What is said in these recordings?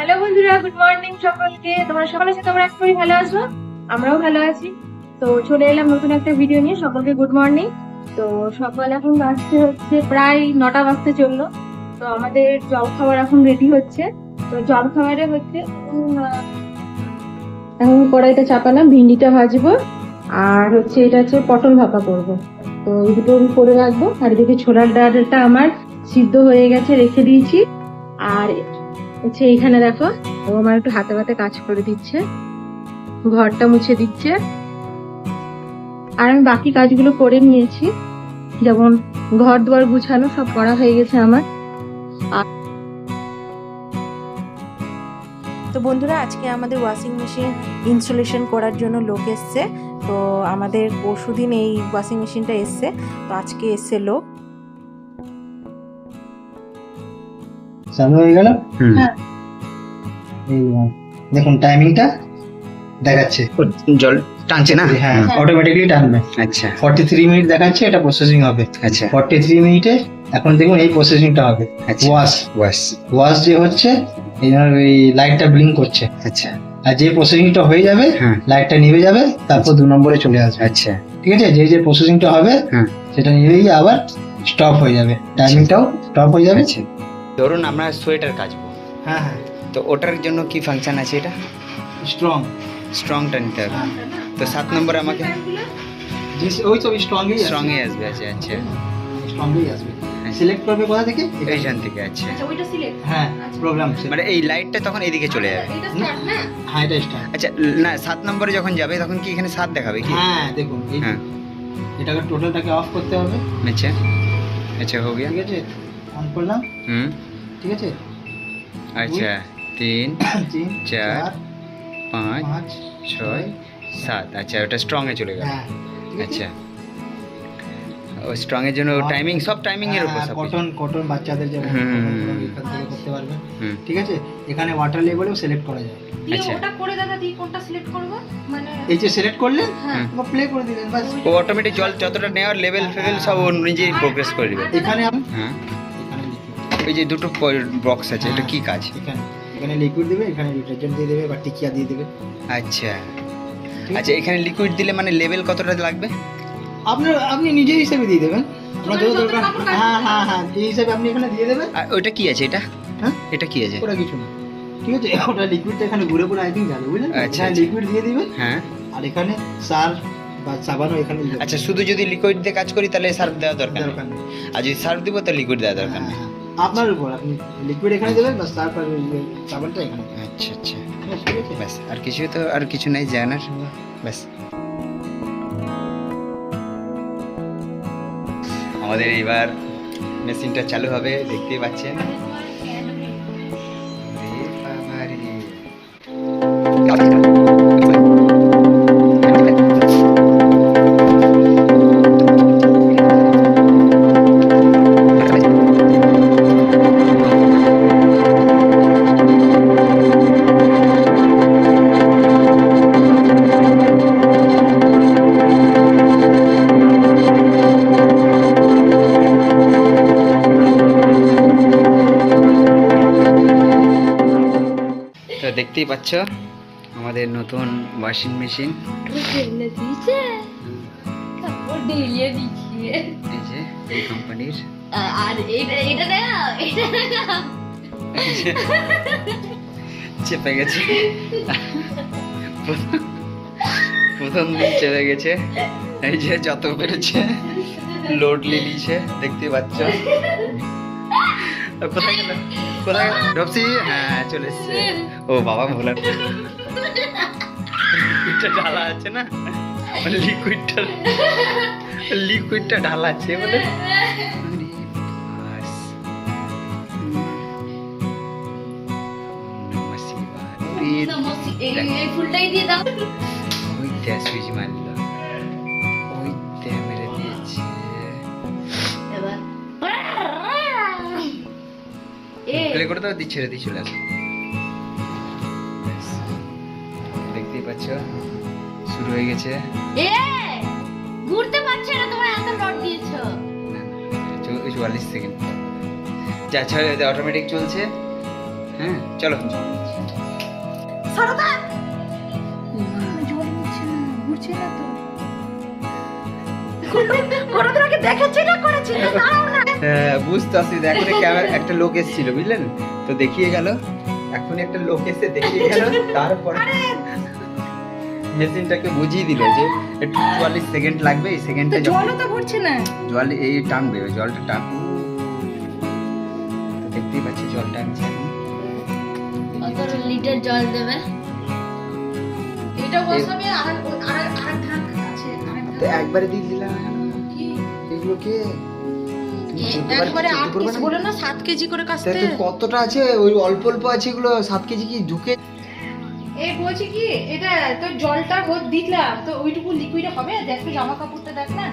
Hello বন্ধুরা, good morning সকলকে। তোমরা সকালে সাথে তোমরা একটু ভালো আছো, আমরাও ভালো আছি। তো চলে এলাম নতুন একটা ভিডিও নিয়ে। সকলকে গুড মর্নিং। তো সকাল এখন বাজতে হচ্ছে প্রায় 9টা বাজতে চললো। তো আমাদের জল খাবার এখন রেডি হচ্ছে। তো জল খাবারে হচ্ছে এখন কড়াইতে চাপালাম, ভিন্ডিটা ভাজবো আর হচ্ছে এটা হচ্ছে পটল ভাপা করবো। তো এই দুটো আমি করে রাখবো। আর এদিকে ছোলার ডালটা আমার সিদ্ধ হয়ে গেছে, রেখে দিয়েছি। আর হচ্ছে এইখানে দেখো, ও আমার একটু হাতে হাতে কাজ করে দিচ্ছে, ঘরটা মুছে দিচ্ছে। আর আমি বাকি কাজগুলো করে নিয়েছি, যেমন ঘর দুয়ার গুছানো সব করা হয়ে গেছে আমার। তো বন্ধুরা, আজকে আমাদের ওয়াশিং মেশিন ইনস্টলেশন করার জন্য লোক এসছে। তো আমাদের পরশুদিন এই ওয়াশিং মেশিনটা এসছে, তো আজকে এসছে লোক। চালু হয়ে গেল। হ্যাঁ। এই দেখুন টাইমিংটা দেখাচ্ছে, জল টানছে না? হ্যাঁ অটোমেটিকলি টানবে। আচ্ছা 43 মিনিট দেখাচ্ছে, এটা প্রসেসিং হবে। আচ্ছা 43 মিনিটে এখন দেখুন এই প্রসেসিংটা হবে। আচ্ছা ওয়াশ ওয়াশ ওয়াশ যে হচ্ছে এই জন্য ওই লাইটটা ব্লিঙ্ক করছে। আচ্ছা আর যে প্রসেসিংটা হয়ে যাবে হ্যাঁ লাইটটা নিভে যাবে, তারপর 2 নম্বরে চলে আসবে। আচ্ছা ঠিক আছে, যে প্রসেসিংটা হবে হ্যাঁ সেটা নিভে গিয়ে আবার স্টপ হয়ে যাবে, টাইমিংটাও স্টপ হয়ে যাবে। আচ্ছা ধরুন আমরা সোয়েটার কাচবো, হ্যাঁ হ্যাঁ তো ওটার জন্য কি ফাংশন আছে? এটা স্ট্রং। স্ট্রংটা নিতে হবে। তো 7 নম্বরে আমাকে ওই তো স্ট্রংই স্ট্রং এ আসবে। আচ্ছা আচ্ছা স্ট্রংই আসবে। সিলেক্ট করবে কোথা থেকে? এইখান থেকে। আচ্ছা হ্যাঁ প্রোগ্রাম মানে এই লাইটটা তখন এদিকে চলে যাবে। হ্যাঁ এটা স্টার্ট। আচ্ছা না, 7 নম্বরে যখন যাবে তখন কি এখানে 7 দেখাবে কি? হ্যাঁ দেখুন হ্যাঁ এটাকে টোটালটাকে অফ করতে হবে। আচ্ছা আচ্ছা হো গিয়া। ঠিক আছে, অন করলাম। হুম ঠিক আছে, আচ্ছা 3 3 4 5 5 6 7। আচ্ছা ওটা স্ট্রং এ চলে গেল। হ্যাঁ ঠিক আছে। আচ্ছা ও স্ট্রং এর জন্য টাইমিং, সব টাইমিং এর উপর সব কিছু। কটন বাচ্চাদের যেমন এখান থেকে করতে পারবে। হুম ঠিক আছে, এখানে ওয়াটার লেভেলেও সিলেক্ট করা যায়। আচ্ছা ওটা করে দাদা দিয়ে কোনটা সিলেক্ট করব? মানে এই যে সিলেক্ট করলেন হ্যাঁ। বা প্লে করে দিলেন বাস। ও অটোমেটিক জল যতটা নেওয়ার লেভেল ফেভেল সব ও নিজেই প্রোগ্রেস করে দিবে। এখানে আমি হ্যাঁ এখানে liquid, ওই যে দুটো বক্স আছে, এটা কি কাজ? এখানে লিকুইড দেবে, এখানে ডিটারজেন্ট দিয়ে দেবে বা টিকিয়া দিয়ে দেবে। আচ্ছা ঠিক আছে? আচ্ছা এখানে লিকুইড দিলে মানে লেভেল কতটা লাগবে? আপনি নিজের হিসেবে দিয়ে দেবেন, আপনার যত দরকার। হ্যাঁ হ্যাঁ হ্যাঁ এই হিসাবে আপনি এখানে দিয়ে দেবেন। আর ওইটা কি আছে? এটা হ্যাঁ এটা কি আছে? ওটা কিছু না। ঠিক আছে, ওটা লিকুইডটা এখানে ঘুরে ঘুরে আই থিঙ্ক যাবে, বুঝলেন? আচ্ছা, হ্যাঁ আচ্ছা। লিকুইড দিয়ে দিবেন। হ্যাঁ আর এখানে সার বা সাবানও এখানে দিতে আচ্ছা শুধু যদি লিকুইড দিয়ে কাজ করি তাহলে সার্ফ দেওয়া দরকার নেই, দরকার নেই। আর যদি সার্ফ দিব তাহলে লিকুইড দেওয়া দরকার নেই। হ্যাঁ, আপনার উপর, আপনি লিকুইড এখানে দেবেন বা সার আর সাবানটা এখানে। আচ্ছা আচ্ছা ঠিক আছে, ব্যাস, আর কিছু তো আর কিছু নেই জানার, ব্যাস। আমাদের এবার মেশিনটা চালু হবে, দেখতেই পাচ্ছেন। রে বাবা রে। তো দেখতেই পাচ্ছ আমাদের নতুন ওয়াশিং মেশিন। এই যে এই কোম্পানির আর এটা না, চেপে গেছে, প্রথম দিন চেপে গেছে। এই যে যত পেরেছে লোড নিয়েছে, দেখতে পাচ্ছ। কোথায় গেল? কোথায় গেল? ঢপসি, হ্যাঁ চলে এসছে। ও বাবা ভোলা, লিকুইডটা ঢালা আছে না, লিকুইডটা ঢালা আছে বলে। ফুলটাই দিয়ে দাও। ওই দেশ সুইচ মারল, ওই দে মেরে দিয়েছে। প্লে করে দাও, দিচ্ছে রে, দিয়ে চলে আসো। দেখতেই পাচ্ছ শুরু হয়ে গেছে। ঘুরতে পারছে না, তোমার এত রড দিয়েছো। 44 সেকেন্ড। যা অটোমেটিক চলছে। হ্যাঁ হ্যাঁ চলো। সারদা জল নিচ্ছে না, ঘুরছে না তো। কোনদিন আগে দেখেছি না করেছি না, দাঁড়াও না। হ্যাঁ বুঝতে পারছি, এখন ক্যামেরা একটা লোক এসেছিল বুঝলেন তো, দেখিয়ে গেল, এখন একটা লোক এসে দেখিয়ে গেল, তারপরে মেশিনটাকে বুঝিয়ে দিল যে একটু 44 সেকেন্ড লাগবে, এই সেকেন্ডটা জলও তো ঘুরছে না। জল এই টানবে, ওই জলটা টান, তো দেখতেই পাচ্ছি জল টানছে। কত লিটার জল দেবে? এটা বসাবে আর ধান আছে, তো একবারে দিয়ে দিলাম এগুলো কে একবারে 8 পিস বলে না 7 কেজি করে কাটতে। তো কতটা আছে, ওই অল্প অল্প আছে এগুলো, 7 কেজি কি ঢুকে? এই বলছি কি, এটা তো জলটা দিলাম তো ওইটুকু লিকুইড হবে, দেখ তো জামা কাপড়টা দেখ না,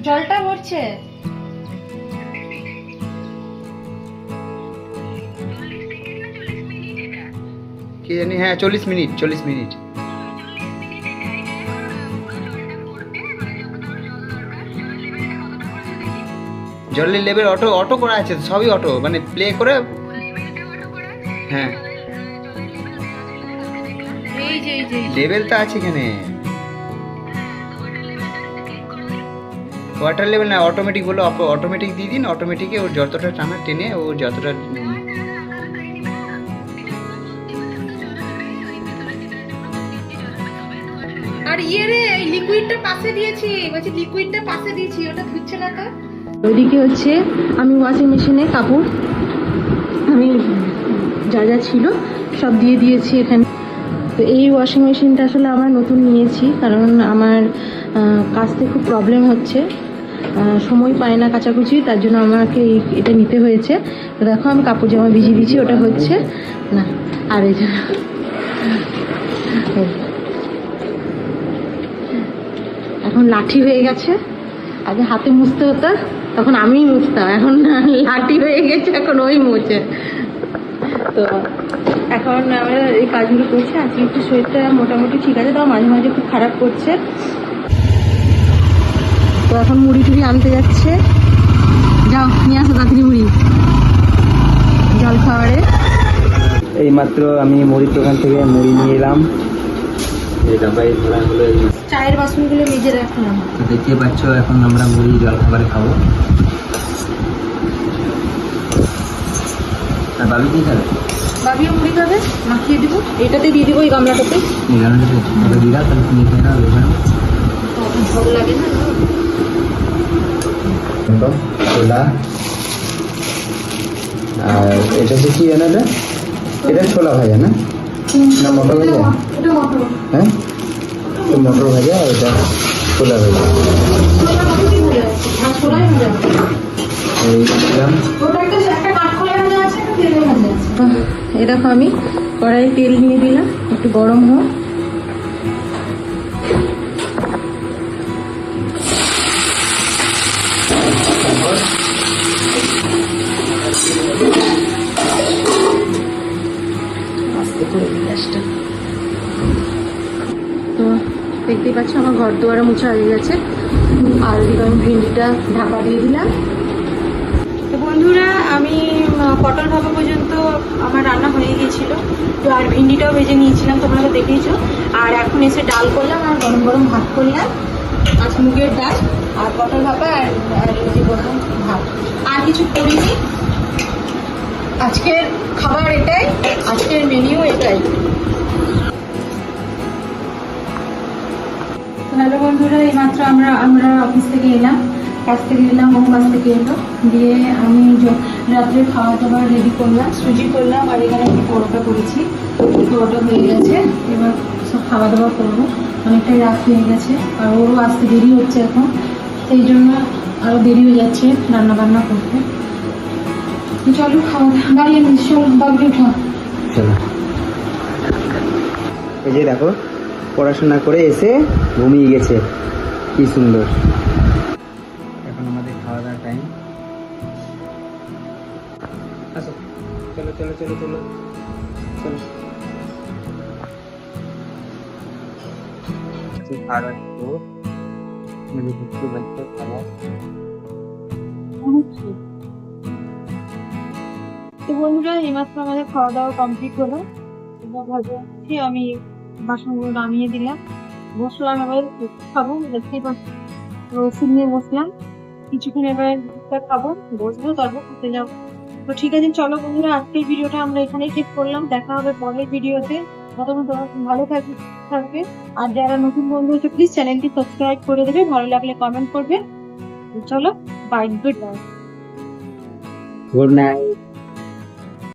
জলটা ভরছে। কি জানি, হ্যাঁ 40 মিনিট, 40 মিনিট। জলের লেভেল অটো অটো করা আছে, সবই অটো, মানে প্লে করে। হ্যাঁ এই যে লেভেলটা আছে এখানে, ওয়াটার লেভেল না, অটোমেটিক বলে, অটোমেটিক দিয়ে দিন, অটোমেটিকে ওর যতটা টানা টেনে ও যতটা। আর রে এই লিকুইডটা পাশে দিয়েছি, বলছি লিকুইডটা পাশে দিয়েছি, ওটা ধুচ্ছে না তো। ওইদিকে হচ্ছে আমি ওয়াশিং মেশিনে কাপড় আমি যা যা ছিল সব দিয়ে দিয়েছি এখানে। তো এই ওয়াশিং মেশিনটা আসলে আমার নতুন নিয়েছি, কারণ আমার কাচতে খুব প্রবলেম হচ্ছে, সময় পায় না কাচাকুচি, তার জন্য আমাকে এটা নিতে হয়েছে। তো দেখো আমি কাপড় জামা ভিজিয়ে দিচ্ছি, ওটা হচ্ছে না। আর এই এখন লাঠি হয়ে গেছে, আগে হাতে মুছতে হতো, তখন আমি মুছতাম, এখন লাঠি হয়ে গেছে, এখন ওই মুছে। তো এখন আমরা এই কাজগুলো করছি। আজকে একটু শরীরটা মোটামুটি ঠিক আছে, তাও মাঝে মাঝে খুব খারাপ করছে। তো এখন মুড়ি টুড়ি আনতে যাচ্ছে, যাও নিয়ে আসো তাড়াতাড়ি মুড়ি জল খাবারে। এই মাত্র আমি মুড়ির দোকান থেকে মুড়ি নিয়ে এলাম, এই ডাব্বায় ভরা হলো। চায়ের বাসনগুলো মেজে রাখলাম। দেখতে পাচ্ছ এখন আমরা মুড়ি জল খাবারে খাবো। আর বাবি কি খাবে? বাবিও মুড়ি খাবে, মাখিয়ে দিব, এটাতে দিয়ে দিব, এই গামলাটাতে। দিদা তাহলে তুমি খেয়ে নাও, ভালো লাগে না ছোলা। আর এটা হচ্ছে কি জানো, এটা ছোলা ভাজা না, না মটর ভাজা? এটা মটর। হ্যাঁ মটর ভাজা, আর এটা ছোলা ভাজা। এরকম আমি কড়াই তেল নিয়ে দিলাম, একটু গরম হোক। তো দেখতেই পাচ্ছ আমার ঘর দুয়ারে মুছা হয়ে গেছে, আর ওদিকে আমি ভিন্ডিটা ঢাকা দিয়ে দিলাম। তো বন্ধুরা আমি পটল ভাপা পর্যন্ত আমার রান্না হয়ে গিয়েছিল, তো আর ভিন্ডিটাও ভেজে নিয়েছিলাম, তোমরা তো দেখেইছো। আর এখন এসে ডাল করলাম, আর গরম গরম ভাত করলাম, আজ মুগের ডাল আর পটল ভাপা আর এই যে বললাম ভাত, আর কিছু করিনি। আজকের খাবার এটাই, আজকের মেনিউ এটাই। হ্যালো বন্ধুরা, এইমাত্র আমরা অফিস থেকে এলাম, কাছ থেকে এলাম, ও কাছ থেকে এলো, দিয়ে আমি রাত্রে খাওয়া দাওয়া রেডি করলাম, সুজি করলাম, আর এখানে আমি পরোটা করেছি, পরোটা হয়ে গেছে। এবার সব খাওয়া দাওয়া করবো, অনেকটাই রাত হয়ে গেছে, আর ওরও আসতে দেরি হচ্ছে এখন, সেই জন্য আরও দেরি হয়ে যাচ্ছে রান্না বান্না করতে। চলো খাওয়া বাড়ি আমি চল বাবলি খাওয়া। চলো, এই যে দেখো পড়াশোনা করে এসে ঘুমিয়ে গেছে, কি সুন্দর। এখন আমাদের খাওয়া দাওয়ার টাইম। আসো, চলো চলো চলো চলো চলো। খাওয়া দাওয়া করবো, মেরে ঘুরতে বাচ্চা খাওয়া। তো বন্ধুরা এইমাত্র আমাদের খাওয়া দাওয়া কমপ্লিট হলো। এবার ভাবছি আমি বাসনগুলো নামিয়ে দিলাম, বসলাম এবার খাবো, দেখতেই পাচ্ছি ওষুধ নিয়ে বসলাম। কিছুক্ষণ এবার খাবো, বসবো, তারপর খেতে যাবো। তো ঠিক আছে, চলো বন্ধুরা, আজকের ভিডিওটা আমরা এখানেই শেষ করলাম। দেখা হবে পরের ভিডিওতে। ততক্ষণ তোমরা ভালো থাকবে। আর যারা নতুন বন্ধু হচ্ছে প্লিজ চ্যানেলটি সাবস্ক্রাইব করে দেবে, ভালো লাগলে কমেন্ট করবে। চলো bye, good night. Good night.